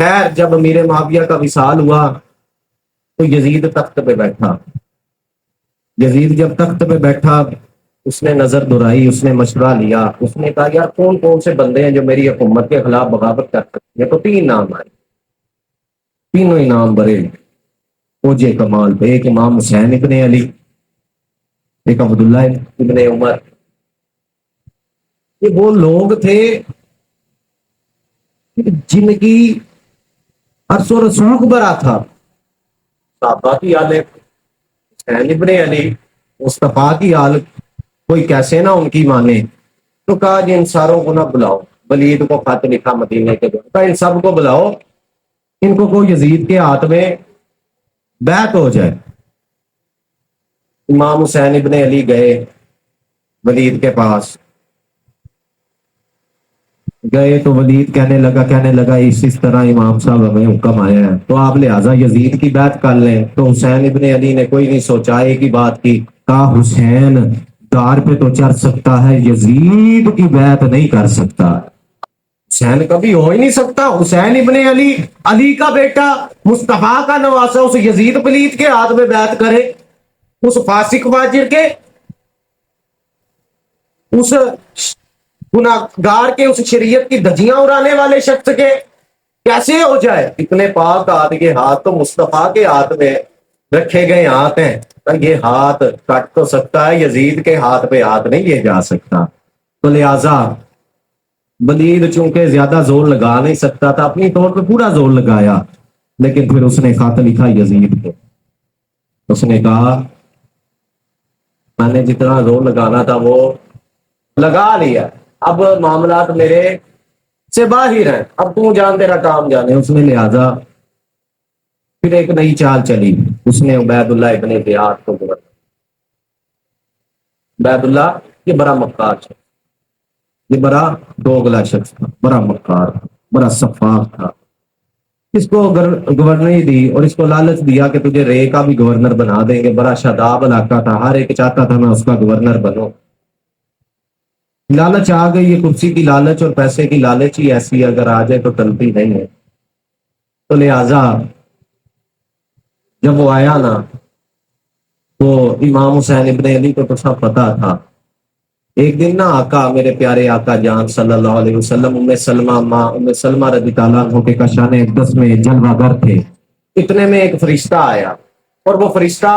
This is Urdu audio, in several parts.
خیر جب امیر معاویہ کا وصال ہوا تو یزید تخت پہ بیٹھا. یزید جب تخت پہ بیٹھا اس نے نظر دہرائی، اس نے مشورہ لیا، اس نے کہا یار کون کون سے بندے ہیں جو میری حکومت کے خلاف بغاوت کر سکتے ہیں. تو تین نام آئے، تینوں ہی نام بڑے اوجے کمال پہ. ایک امام حسین ابن علی، ایک عبداللہ ابن عمر. یہ وہ لوگ تھے جن کی عرص و رسوخ بڑا تھا. صحابہ کی حال حسین ابن علی، مصطفیٰ کی حال کوئی کیسے نہ ان کی مانے. تو کہا جی ان ساروں کو نہ بلاؤ. ولید کو خط لکھا مدینے کے دور کا، ان سب کو بلاؤ، ان کو یزید کے ہاتھ میں بیعت ہو جائے. امام حسین ابن علی گئے ولید کے پاس. گئے تو ولید کہنے لگا اس طرح امام صاحب ہمیں حکم آیا ہے تو آپ لہٰذا یزید کی بیعت کر لیں. تو حسین ابن علی نے کوئی نہیں سوچا، ایک ہی بات کی، کہا حسین دار پہ تو چڑھ سکتا ہے، یزید کی بیعت نہیں کر سکتا. حسین کبھی ہو ہی نہیں سکتا. حسین ابن علی، علی کا بیٹا، مصطفیٰ کا نواسا، اس یزید پلید کے ہاتھ میں بیعت کرے، اس فاسق فاجر کے، اس گناہگار کے، اس شریعت کی دھجیاں اڑانے والے شخص کے کیسے ہو جائے. اتنے پاک ہاتھ، یہ ہاتھ تو مصطفیٰ کے ہاتھ میں رکھے گئے ہاتھ ہیں. یہ ہاتھ کٹ تو سکتا ہے، یزید کے ہاتھ پہ ہاتھ نہیں یہ جا سکتا. تو لہذا ولید چونکہ زیادہ زور لگا نہیں سکتا تھا، اپنی طور پہ پورا زور لگایا. لیکن پھر اس نے خط لکھا یزید کو. اس نے کہا میں نے جتنا زور لگانا تھا وہ لگا لیا، اب معاملات میرے سے باہر ہیں، اب تو جان تیرا کام جانے. اس نے لہذا پھر ایک نئی چال چلی. اس نے عبید اللہ ابن زیاد کو گورنر. عبید اللہ یہ بڑا مکار تھا، یہ بڑا دوگلا شخص تھا، بڑا مکار تھا، بڑا سفاق تھا. اس کو گورنری دی اور اس کو لالچ دیا کہ تجھے رے کا بھی گورنر بنا دیں گے. بڑا شاداب علاقہ تھا، ہر ایک چاہتا تھا میں اس کا گورنر بنوں. لالچ آ گئی، یہ کرسی کی لالچ اور پیسے کی لالچ ہی ایسی اگر آ جائے تو ٹلتی نہیں ہے. تو لہذا جب وہ آیا نا تو امام حسین ابن علی کو تو سب پتا تھا. ایک دن نا آقا، میرے پیارے آقا جان صلی اللہ علیہ وسلم، ام سلمہ رضی اللہ عنہ کے کشان اقدس میں جلوہ گر تھے. اتنے میں ایک فرشتہ آیا، اور وہ فرشتہ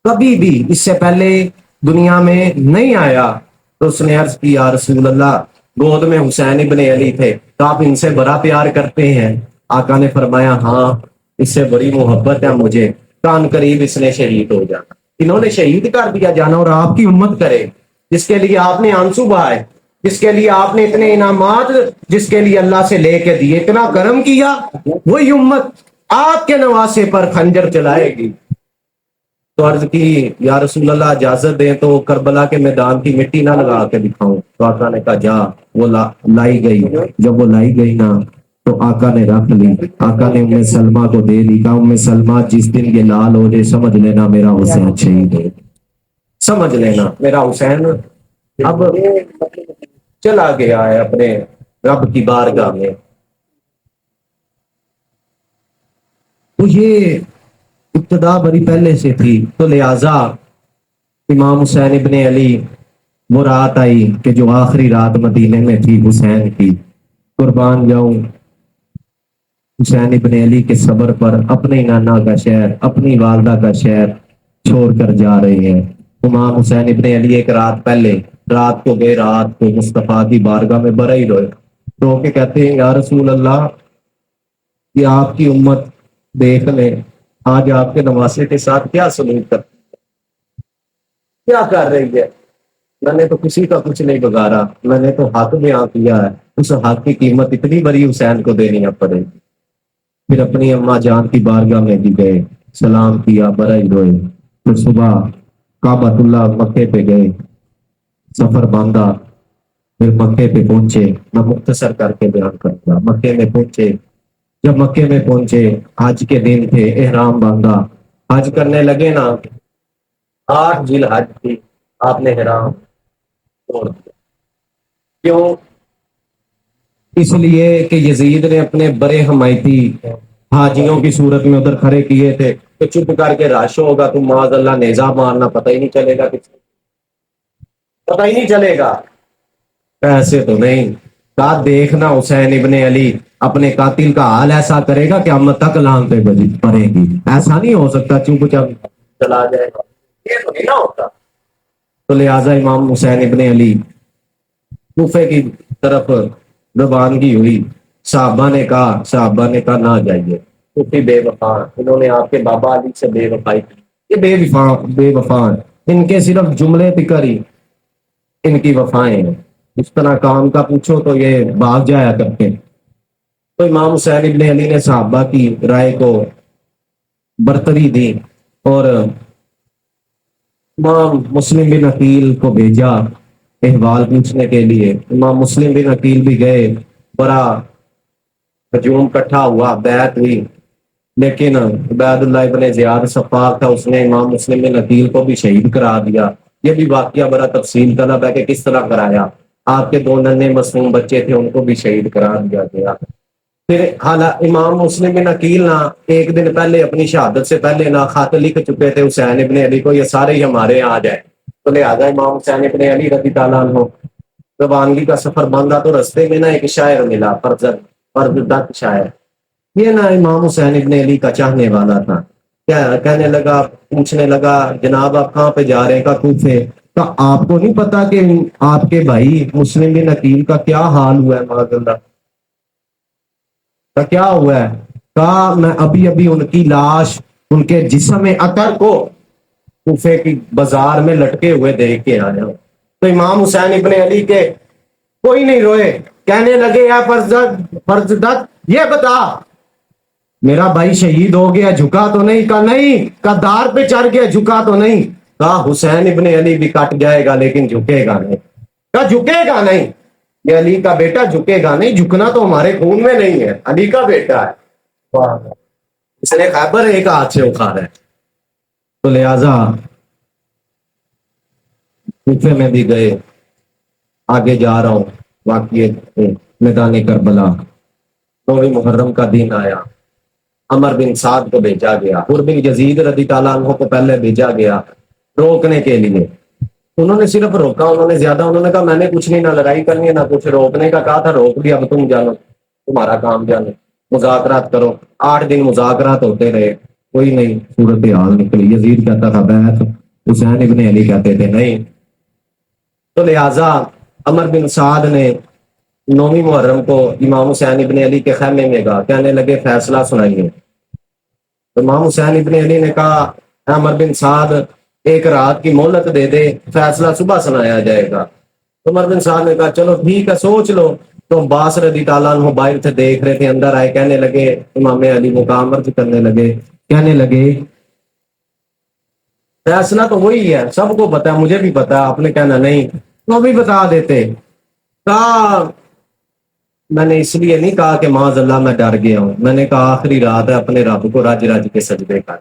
کبھی بھی اس سے پہلے دنیا میں نہیں آیا. تو اس نے عرض کی یا رسول اللہ، گود میں حسین ابن علی تھے تو آپ ان سے بڑا پیار کرتے ہیں؟ آقا نے فرمایا ہاں، اس سے بڑی محبت ہے مجھے، کان قریب اس نے شہید ہو جانا. انہوں نے شہید کر دیا جانا، اور آپ کی امت کرے جس کے لیے آپ نے آنسو بہائے، جس کے لیے آپ نے اتنے انعامات، جس کے لیے اللہ سے لے کے دیے، اتنا کرم کیا، وہی امت آپ کے نواسے پر خنجر چلائے گی. تو عرض کی یا رسول اللہ اجازت دیں تو کربلا کے میدان کی مٹی نہ لگا کے دکھاؤں. تو آقا نے کہا جا. وہ لائی گئی. جب وہ لائی گئی نا تو آقا نے رکھ لی. آقا نے ام سلمہ کو دے دی. کہا ام سلمہ جس دن یہ لال ہو جائے سمجھ لینا میرا حسین شہید ہے، سمجھ لینا میرا حسین اب چلا گیا ہے اپنے رب کی بارگاہ میں. تو یہ ابتدا بڑی پہلے سے تھی. تو لہذا امام حسین ابن علی، وہ رات آئی کہ جو آخری رات مدینے میں تھی حسین کی. قربان جاؤں حسین ابن علی کے صبر پر. اپنے نانا کا شہر، اپنی والدہ کا شہر چھوڑ کر جا رہے ہیں. امام حسین ابن علی ایک رات پہلے، رات کو گئے، رات کو مصطفیٰ کی بارگاہ میں بڑے ہی روئے. رو کے کہتے ہیں یا رسول اللہ، یہ آپ کی امت دیکھ لیں آج آپ کے نواسے کے ساتھ کیا سلوک کر، کیا کر رہی ہے. میں نے تو کسی کا کچھ نہیں بگاڑا، میں نے تو حق بیان کیا ہے. اس حق کی قیمت اتنی بڑی حسین کو دینی پڑے. پھر اپنی اماں جان کی بارگاہ میں بھی گئے، سلام کیا، بڑے ہی روئے. پھر صبح کعبۃ اللہ مکے پہ گئے، سفر باندھا، پھر مکے پہ پہنچے. میں مختصر کر کے بیان کروں گا. مکے میں پہنچے. جب مکے میں پہنچے، حج کے دن تھے، احرام باندھا، حج کرنے لگے نا، 8 ذی الحج تھی، آپ نے احرام چھوڑ دیا. کیوں؟ اس لیے کہ یزید نے اپنے بڑے حمایتی حاجیوں کی صورت میں ادھر کھڑے کیے تھے کہ چپ کر کے رش ہوگا، تم معاذ اللہ نیزہ مارنا، پتہ ہی نہیں چلے گا، پتہ ہی نہیں چلے گا. ایسے تو نہیں کہا، دیکھنا حسین ابن علی اپنے قاتل کا حال ایسا کرے گا کہ قیامت تک لعنتیں پڑے گی. ایسا نہیں ہو سکتا چپ چاپ چلا جائے گا، یہ تو نہیں نہ ہوتا. تو لہٰذا امام حسین ابن علی کوفے کی طرف روانگی ہوئی. صحابہ نے کہا نہ جائیے، کوفی بے وفا، انہوں نے آپ کے بابا علی سے بے وفائی کی، یہ بے وفا ہیں. ان کے صرف جملے پکر ہی ان کی وفائیں ہیں. اس طرح کام کا پوچھو تو یہ بھاگ جایا کرتے. تو امام حسین ابن علی نے صحابہ کی رائے کو برتری دی اور امام مسلم بن عقیل کو بھیجا احوال پوچھنے کے لیے. امام مسلم بن عقیل بھی گئے، بڑا ہجوم اکٹھا ہوا، بیعت ہوئی، لیکن عبید اللہ ابن زیاد سفار تھا، اس نے امام مسلم بن عقیل کو بھی شہید کرا دیا. یہ بھی واقعہ بڑا تفصیل طلب ہے کہ کس طرح کرایا. آپ کے 2 ننھے معصوم بچے تھے، ان کو بھی شہید کرا دیا گیا. پھر امام مسلم بن عقیل نہ ایک دن پہلے اپنی شہادت سے پہلے نہ خط لکھ چکے تھے حسین ابن علی کو، یہ سارے ہی ہمارے یہاں آ جائے. تو لہٰذا امام حسین ابن علی رضی تعالیٰ عنہ روانگی کا سفر باندھا تو رستے میں نہ ایک شاعر ملا، پرزدت شاعر. یہ نہ امام حسین ابن علی کا چاہنے والا تھا. کیا کہنے لگا، پوچھنے لگا جناب آپ کہاں پہ جا رہے ہیں؟ کہا کوفے. آپ کو نہیں پتا کہ آپ کے بھائی مسلم بن عقیل کا کیا حال ہوا ہے؟ معاذ اللہ کا کیا ہوا ہے؟ کہا میں ابھی ان کی لاش، ان کے جسم اطہر کو کوفے کی بازار میں لٹکے ہوئے دیکھ کے آیا ہوں. تو امام حسین ابن علی کے کوئی نہیں روئے، کہنے لگے یا فرزدت یہ بتا میرا بھائی شہید ہو گیا، جھکا تو نہیں؟ کہا نہیں. کہا دار پہ چڑھ گیا، جھکا تو نہیں؟ کہا حسین ابن علی بھی کٹ جائے گا لیکن جھکے گا نہیں. کہا جھکے گا نہیں، یہ علی کا بیٹا جھکے گا نہیں، جھکنا تو ہمارے خون میں نہیں ہے، علی کا بیٹا ہے. اس نے خیبر ایک ہاتھ سے اکھاڑا ہے. تو لہذا کوفے میں بھی گئے. آگے جا رہا ہوں، واقعہ میدان کربلا. 9 محرم کا دن آیا، عمر بن سعد کو بھیجا گیا، حر بن یزید رضی تعالیٰ عنہ کو پہلے بھیجا گیا روکنے کے لیے. انہوں نے صرف روکا، انہوں نے کہا میں نے کچھ نہیں، نہ لڑائی کرنی ہے نہ کچھ، روکنے کا کہا تھا، روک دیا، اب تم جانو، تمہارا کام جانو، مذاکرات کرو. 8 دن مذاکرات ہوتے رہے، کوئی نہیں صورت حال نکلی. یزید کہتا تھا بیعت، حسین ابن علی کہتے تھے نہیں. تو لہٰذا عمر بن سعد نے 9 محرم کو امام حسین ابن علی کے خیمے میں گا، کہنے لگے فیصلہ سنائیے. تو امام حسین ابن علی نے کہا عمر بن سعد ایک رات کی مہلت دے دے، فیصلہ صبح سنایا جائے گا. تو عمر بن سعد نے کہا چلو ٹھیک ہے، سوچ لو. تو عباس رضی تعالیٰ عنہ باہر سے دیکھ رہے تھے، اندر آئے، کہنے لگے امام علی مقام عرض کرنے لگے، کہنے لگے فیصلہ تو وہی ہے، سب کو پتا ہے، مجھے بھی پتا ہے. آپ نے کہنا نہیں تو بھی بتا دیتے. کہا میں نے اس لیے نہیں کہا کہ معاذ اللہ میں ڈر گیا ہوں، میں نے کہا آخری رات ہے، اپنے رب کو رج رج کے سجدے کر،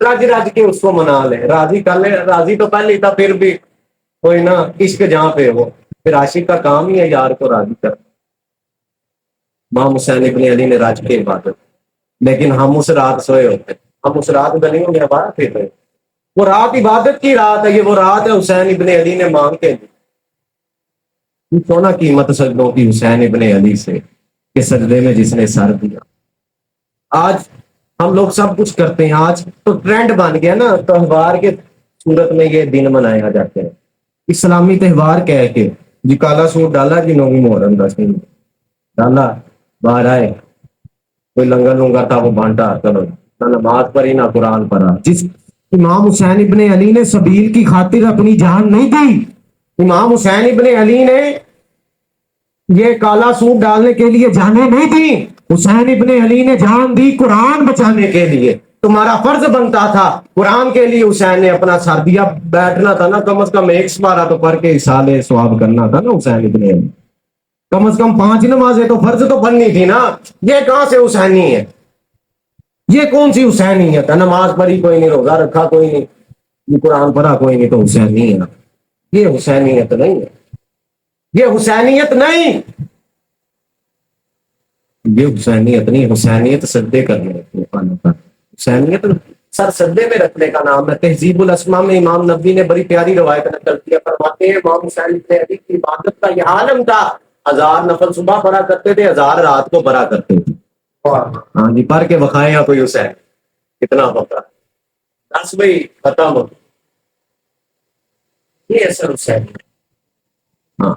رج رج کے اس کو منا لے، راضی کر لے. راضی تو پہلے تھا، پھر بھی کوئی نا عشق جہاں پہ ہو، پھر عاشق کا کام ہی ہے یار کو راضی کر. امام حسین ابن علی نے راج کی عبادت، لیکن ہم اس رات سوئے ہوتے، ہم اس رات گلیوں میں آباد پھر رہے. وہ رات عبادت کی رات ہے، یہ وہ رات ہے حسین ابن علی نے مانگ کے دی. سونا قیمت سجدوں کی حسین ابن علی سے کہ سجدے میں جس نے سر دیا. آج ہم لوگ سب کچھ کرتے ہیں، آج تو ٹرینڈ بن گیا نا، تہوار کے صورت میں یہ دن منایا جاتے ہیں، اسلامی تہوار کہہ کے. جی کالا سوٹ ڈالا، جی 9 محرم 10 دن ڈالا، باہر آئے، کوئی لنگر لونگر تھا وہ بانٹا، چلو نہ نماز پڑھی نہ قرآن پڑھا. جس امام حسین ابن علی نے سبیل کی خاطر اپنی جان نہیں دی. امام حسین ابن علی نے یہ کالا سوٹ ڈالنے کے لیے جانیں نہیں دی. حسین ابن علی نے جان دی قرآن بچانے کے لیے. تمہارا فرض بنتا تھا قرآن کے لیے حسین نے اپنا سر دیا. بیٹھنا تھا نا، کم از کم 1 سپارہ تو پڑھ کے اصالے ثواب کرنا تھا نا حسین ابن علی. کم از کم 5 نمازیں تو فرض تو بننی تھی نا. یہ کہاں سے حسینی ہے؟ یہ کون سی حسینیت ہے؟ نماز پڑھی کوئی نہیں، روزہ رکھا کوئی نہیں، قرآن پڑھا کوئی نہیں، تو حسینی ہے؟ یہ حسینیت نہیں ہے، یہ حسینیت نہیں. یہ حسینیت نہیں، حسینیت سجدے کرنے کا، حسینیت سر سجدے میں رکھنے کا نام ہے۔ تہذیب الاسماء میں امام نبوی نے بڑی پیاری روایت نقل کیا، فرماتے ہیں امام حسین ابن علی کی عبادت کا یہ عالم تھا، 1000 نفل صبح پڑھا کرتے تھے، 1000 رات کو پڑھا کرتے تھے۔ ہاں جی، پڑھ کے بخائے یا کوئی حسین کتنا بکا، بس بھائی ختم ہو، یہ اثر حسین۔ ہاں،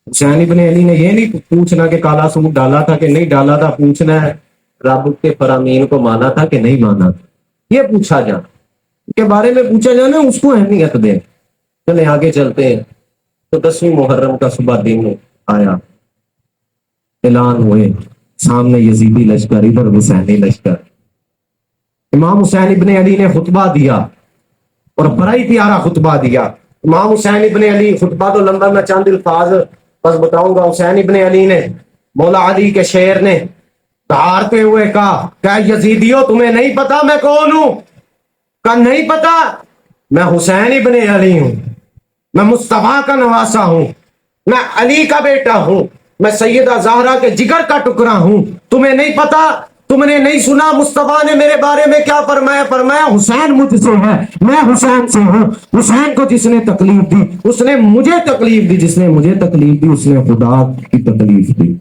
حسین ابن علی نے یہ نہیں پوچھنا کہ کالا سوٹ ڈالا تھا کہ نہیں ڈالا تھا، پوچھنا ہے رب کے فرامین کو مانا تھا کہ نہیں مانا تھا، یہ پوچھا جا کے بارے میں پوچھا جانا، اس کو اہمیت دیں۔ چلے آگے چلتے ہیں۔ تو 10ویں محرم کا صبح دن آیا، اعلان ہوئے، سامنے یزیدی لشکر، ادھر حسینی لشکر۔ امام حسین ابن علی نے خطبہ دیا اور بڑا ہی پیارا خطبہ دیا۔ امام حسین ابن علی، خطبہ تو لمبا، میں چند الفاظ بس بتاؤں گا۔ حسین ابن علی نے مولا علی کے شعر نے دہاڑتے ہوئے کہا کہ یزیدیو تمہیں نہیں پتا میں کون ہوں؟ کہ نہیں پتا، میں حسین ابن علی ہوں، میں مصطفیٰ کا نواسا ہوں، میں علی کا بیٹا ہوں، میں سیدہ زہرا کے جگر کا ٹکڑا ہوں۔ تمہیں نہیں پتا، تم نے نہیں سنا مصطفیٰ نے میرے بارے میں کیا فرمایا؟ فرمایا حسین مجھ سے ہے، میں حسین سے ہوں۔ حسین کو جس نے تکلیف دی اس نے مجھے تکلیف دی، جس نے مجھے تکلیف دی اس نے خدا کی تکلیف دی،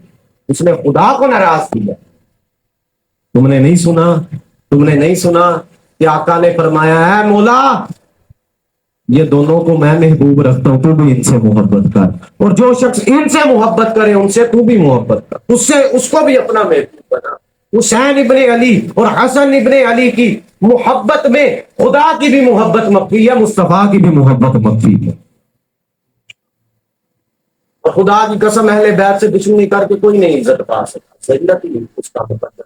اس نے خدا کو ناراض کیا۔ تم نے نہیں سنا، تم نے نہیں سنا کہ آقا نے فرمایا ہے مولا یہ دونوں کو میں محبوب رکھتا ہوں، تو بھی ان سے محبت کر، اور جو شخص ان سے محبت کرے ان سے تو بھی محبت کر، اس کو بھی اپنا محبوب بنا۔ حسین ابن علی اور حسن ابن علی کی محبت میں خدا کی بھی محبت مخفی ہے، مصطفیٰ کی بھی محبت مخفی ہے۔ اور خدا کی قسم اہل بیت سے دشمنی کر کے کوئی نہیں عزت پا سکتا، سجدت ہی اس کا مقدر۔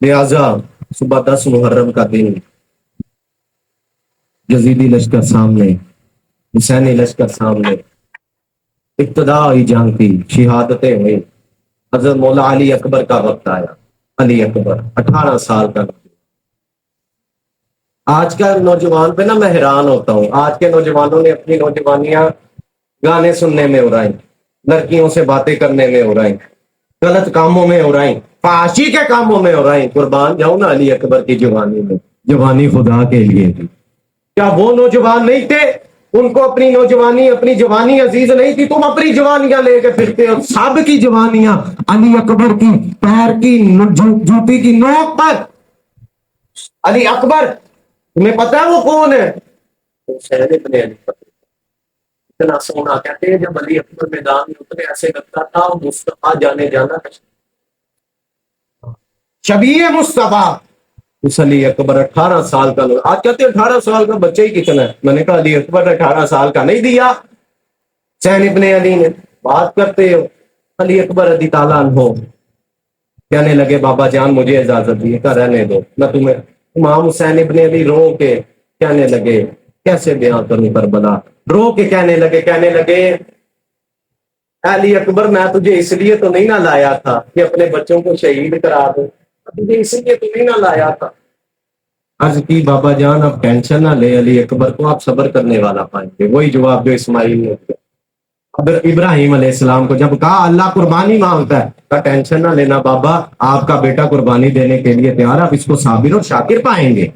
لہذا صبح 10 محرم کا دن، یزیدی لشکر سامنے، حسینی لشکر سامنے، ابتدا ہوئی جنگ کی، شہادتیں ہوئی۔ حضرت مولا علی اکبر کا وقت آیا، علی اکبر 18 سال کا۔ آج کا نوجوان پہ نا میں حیران ہوتا ہوں، آج کے نوجوانوں نے اپنی نوجوانیاں گانے سننے میں اڑائیں، لڑکیوں سے باتیں کرنے میں اڑائیں، غلط کاموں میں اڑائیں، فحاشی کے کاموں میں اڑائیں۔ قربان جاؤں نا علی اکبر کی جوانی میں، جوانی خدا کے لیے تھی۔ کیا وہ نوجوان نہیں تھے؟ ان کو اپنی نوجوانی، اپنی جوانی عزیز نہیں تھی؟ تم اپنی جوانیاں لے کے پھرتے ہو، سب کی جوانیاں علی اکبر کی پیر کی جوتی کی نوک پر۔ علی اکبر تمہیں پتا ہے وہ کون ہے؟ حسین ابن علی۔ اتنا سونا کہتے ہیں جب علی اکبر میدان میں اتنے ایسے لگتا تھا مصطفیٰ جانے جانا شبیہ مصطفیٰ۔ اس علی اکبر 18 سال کا، آج کہتے ہیں 18 سال کا بچہ ہی کتنا ہے، میں نے کہا علی اکبر 18 سال کا نہیں دیا حسین ابن علی نے۔ بات کرتے ہو علی اکبر رضی تعالیٰ عنہ کہنے لگے بابا جان مجھے اجازت دیے کہ رہنے دو میں تمہیں۔ امام حسین ابن علی رو کے کہنے لگے، کیسے بیان کروں کربلا، رو کے کہنے لگے علی اکبر میں تجھے اس لیے تو نہیں نہ لایا تھا کہ اپنے بچوں کو شہید کرا دو، تجھے اس لیے تو نہیں نہ لایا تھا۔ عرض کی بابا جان اب ٹینشن نہ لے، علی اکبر کو آپ صبر کرنے والا پائیں گے، وہی جواب جو اسماعیل نے دیا۔ ابراہیم علیہ السلام کو جب کہا اللہ قربانی مانگتا ہے، کہا ٹینشن نہ لینا بابا، آپ کا بیٹا قربانی دینے کے لیے تیار، آپ اس کو صابر اور شاکر پائیں گے۔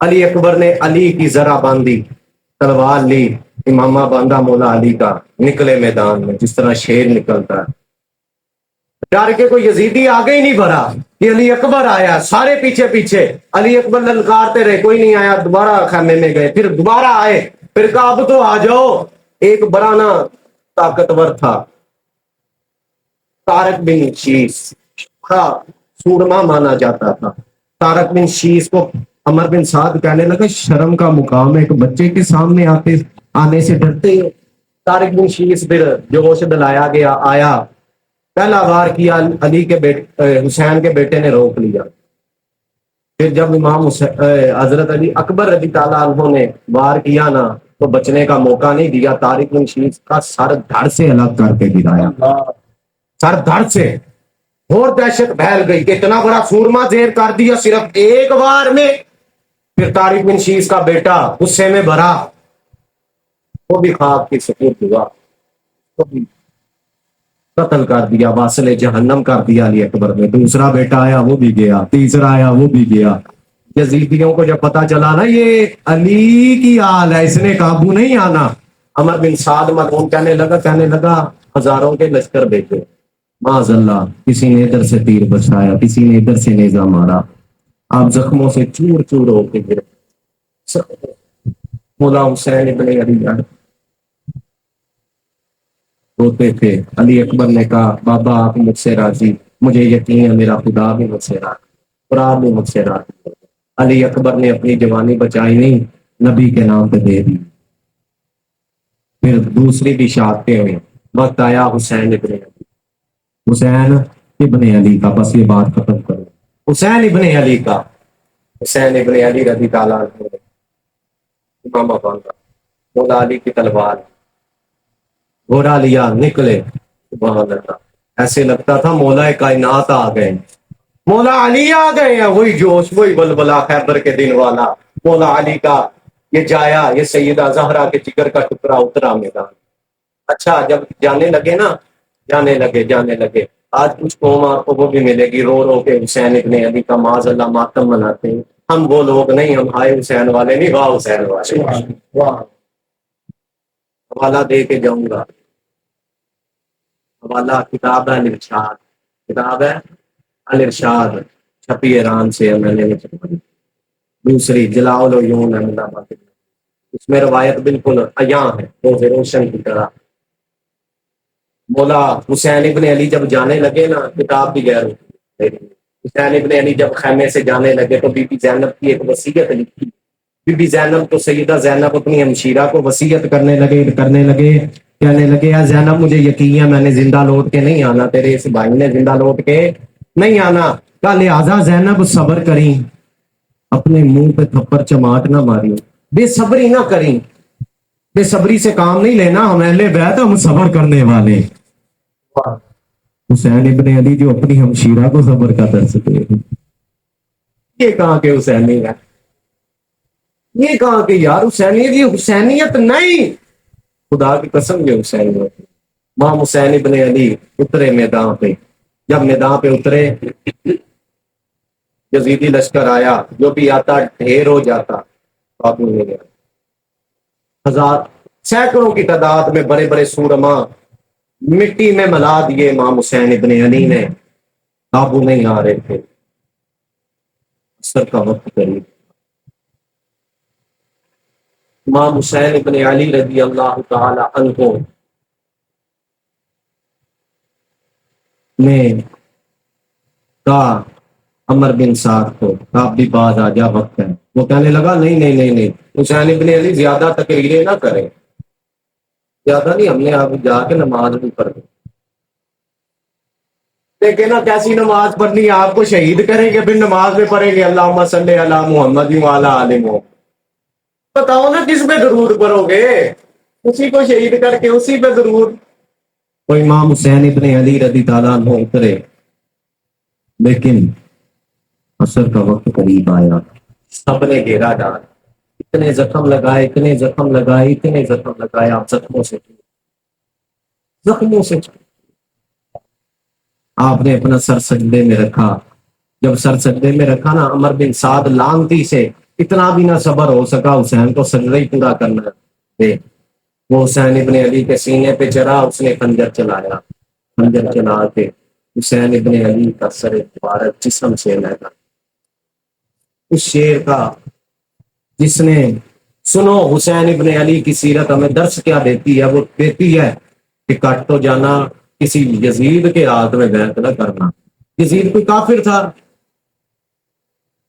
علی اکبر نے علی کی ذرا باندھی، تلوار لی، امامہ باندھا مولا علی کا، نکلے میدان میں جس طرح شیر نکلتا ہے۔ ڈر کے کوئی یزیدی آگے ہی نہیں بڑھا کہ علی اکبر آیا، سارے پیچھے پیچھے، علی اکبر للکارتے رہے، کوئی نہیں آیا، دوبارہ خیمے میں گئے، پھر دوبارہ آئے، پھر کہا اب تو آ جاؤ۔ ایک برانا طاقتور تھا، طارق بن شیس، بڑا سورما مانا جاتا تھا۔ طارق بن شیس کو عمر بن سعد کہنے لگا شرم کا مقام ہے، ایک بچے کے سامنے آنے سے ڈرتے ہو۔ طارق بن شیس پھر جوش دلایا گیا، آیا، پہلا وار کیا، علی کے حسین کے بیٹے نے روک لیا۔ پھر جب امام حضرت علی اکبر رضی تعالیٰ عنہ نے وار کیا نا تو بچنے کا موقع نہیں دیا، طارق بن شیس کا سر دھڑ سے الگ کر کے گرایا، سر دھڑ سے، اور دہشت پھیل گئی کہ اتنا بڑا سورما زیر کر دیا صرف ایک بار میں۔ پھر طارق بن شیس کا بیٹا غصے میں بھرا، وہ بھی خواب کی سکوت ہوا، قتل کر دیا، واصل جہنم کر دیا علی اکبر نے۔ دوسرا بیٹا آیا وہ بھی گیا، تیسرا آیا وہ بھی گیا۔ یزیدیوں کو جب پتا چلا نا یہ علی کی آل ہے، اس نے قابو نہیں آنا، عمر بن سعد مرحوم کہنے لگا ہزاروں کے لشکر بھیجے، معاذ اللہ، کسی نے ادھر سے تیر بچایا، کسی نے ادھر سے نیزہ مارا، آپ زخموں سے چور چور ہو کے گرے۔ مولا حسین ابن علی روتے تھے۔ علی اکبر نے کہا بابا آپ مجھ سے راضی، مجھے یقین ہے میرا خدا بھی مجھ سے راضی، قرآن بھی مجھ سے راضی۔ علی اکبر نے اپنی جوانی بچائی نہیں، نبی کے نام پہ دے دی۔ پھر دوسری بھی شہادتیں ہوئی، وقت آیا حسین ابن علی، حسین ابن علی کا، بس یہ بات ختم کرو، حسین ابن علی کا، حسین ابن علی رضی تعالیٰ عنہ امام باندھا، مولا علی کی تلوار، گھوڑا لیا نکلے، سبحان اللہ، ایسے لگتا تھا مولا کائنات آ گئے، مولا علی آ گئے ہیں، وہی جوش وہی بلبلا خیبر کے دن والا مولا علی کا یہ جایا، یہ سیدہ زہرا کے جگر کا ٹکڑا اترا میدان۔ اچھا جب جانے لگے آج کچھ قوم آپ کو وہ بھی ملے گی رو رو کے حسین ابن علی کا معاذ اللہ ماتم مناتے ہیں، ہم وہ لوگ نہیں، ہم ہائے حسین والے نہیں، واہ حسین والے۔ واہ، حوالہ دے کے جاؤں گا، حوالہ کتاب ہے الارشاد، کتاب ہے الارشاد، چھپی ایران سے میں نے چھپائی۔ دوسری جلاء العیون احمد آباد، اس میں روایت بالکل عیاں ہے روز روشن کی طرح۔ مولا حسین ابن علی جب جانے لگے نا، کتاب بھی غیر ہوتی ہے، حسین ابن علی جب خیمے سے جانے لگے تو بی بی زینب کی ایک وصیت لکھی، بی بی زینب تو سیدہ زینب اپنی ہمشیرہ کو وصیت کرنے لگے، کہنے لگے یا زینب مجھے یقین ہے میں نے زندہ لوٹ کے نہیں آنا، تیرے اس بھائی نے زندہ لوٹ کے نہیں آنا، کا لہٰذا زینب صبر کریں، اپنے منہ پہ تھپڑ چماٹ نہ ماری، بے صبری نہ کریں، بے صبری سے کام نہیں لینا، ہم اہل بیت ہم صبر کرنے والے۔ حسین ابن علی جو اپنی ہمشیرہ کو صبر کا درس دے، یہ کہاں کے حسینی ہے، یہ کہاں کے یار حسینیت، یہ حسینیت نہیں، خدا کی قسم یہ حسینیت۔ ماں حسین ابن علی اترے میدان پہ، جب میدان پہ اترے یزیدی لشکر آیا، جو بھی آتا ڈھیر ہو جاتا، قابو نہیں گیا، ہزار سینکڑوں کی تعداد میں بڑے بڑے سورما مٹی میں ملا دیے، امام حسین ابن علی نے، قابو نہیں آ رہے تھے، عصر کا وقت قریب، امام حسین ابن علی رضی اللہ تعالی عنہ نے کہا عمر بن سعد کو، آپ بھی باز آ جا، وقت ہے، وہ کہنے لگا نہیں نہیں نہیں نہیں، حسین ابن علی زیادہ تقریریں نہ کریں، زیادہ نہیں، ہم نے آپ جا کے نماز بھی پڑھ دی، لیکن نا کیسی نماز پڑھنی ہے، آپ کو شہید کریں گے پھر نماز میں پڑھیں گے اللہم صلی علی محمد وعلی آل محمد، بتاؤ نا کس پہ درود پڑھو گے، اسی کو شہید کر کے اسی پہ درود۔ تو امام حسین ابن علی رضی تعالیٰ عنہ اترے، لیکن عصر کا وقت قریب آیا، سب نے گھیرا ڈالا، اتنے زخم لگائے، اتنے زخم لگائے، اتنے زخم لگائے، آپ زخموں سے آپ نے اپنا سر سجدے میں رکھا، جب سر سجدے میں رکھا نا، عمر بن سعد لانتی سے اتنا بھی نہ صبر ہو سکا، حسین کو سجدہ ہی پورا کرنا ہے، وہ حسین ابن علی کے سینے پہ چڑھا، اس نے خنجر چلایا، خنجر چلا کے حسین ابن علی کا سر مبارک جسم سے لگا، اس شیر کا جس نے سنو حسین ابن علی کی سیرت ہمیں درس کیا دیتی ہے، وہ دیتی ہے کہ کٹ تو جانا کسی یزید کے ہاتھ میں بیعت نہ کرنا، یزید کوئی کافر تھا،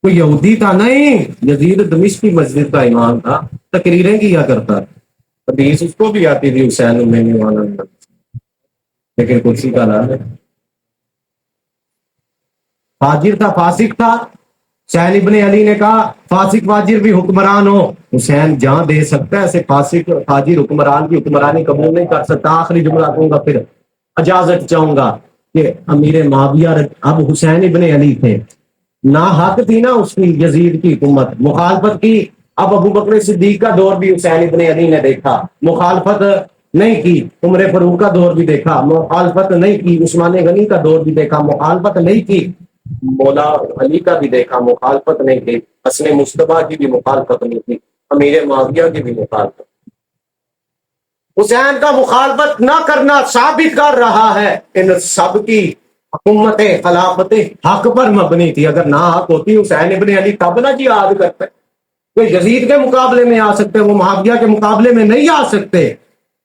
کوئی یہودی تھا نہیں، یزید دمشقی مسجد کا امام تھا، تقریریں کیا کرتا، حدیث اس کو بھی آتی تھی حسین میں والا، لیکن کرسی کا نام ہے، فاجر تھا، فاسق تھا، حسین ابن علی نے کہا فاسق فاجر بھی حکمران ہو، حسین جہاں دے سکتا ہے ایسے فاسق فاجر حکمران کی حکمرانی قبول نہیں کر سکتا، آخری جملہ کہوں گا پھر اجازت چاہوں گا کہ امیر معاویہ اب حسین ابن علی تھے، نا حق تھی نا اس کی یزید کی حکومت، مخالفت کی، اب ابو بکر صدیق کا دور بھی حسین ابن علی نے دیکھا، مخالفت نہیں کی، عمر فاروق کا دور بھی دیکھا، مخالفت نہیں کی، عثمان غنی کا دور بھی دیکھا، مخالفت نہیں کی، مولا علی کا بھی دیکھا، مخالفت نہیں کی، حسن مصطفیٰ کی بھی مخالفت نہیں کی، امیر معاویہ کی بھی مخالفت۔ حسین کا مخالفت نہ کرنا ثابت کر رہا ہے ان سب کی حکومت خلافت حق پر مبنی تھی۔ اگر نہ حق ہوتی حسین ابن علی تب نہ جہاد کرتے، وہ یزید کے مقابلے میں آ سکتے، وہ معاویہ کے مقابلے میں نہیں آ سکتے۔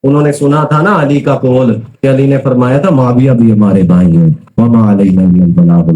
انہوں نے سنا تھا نا علی کا قول کہ علی نے فرمایا تھا معاویہ بھی ہمارے بھائی ہیں، وما علینا الا البلاغ۔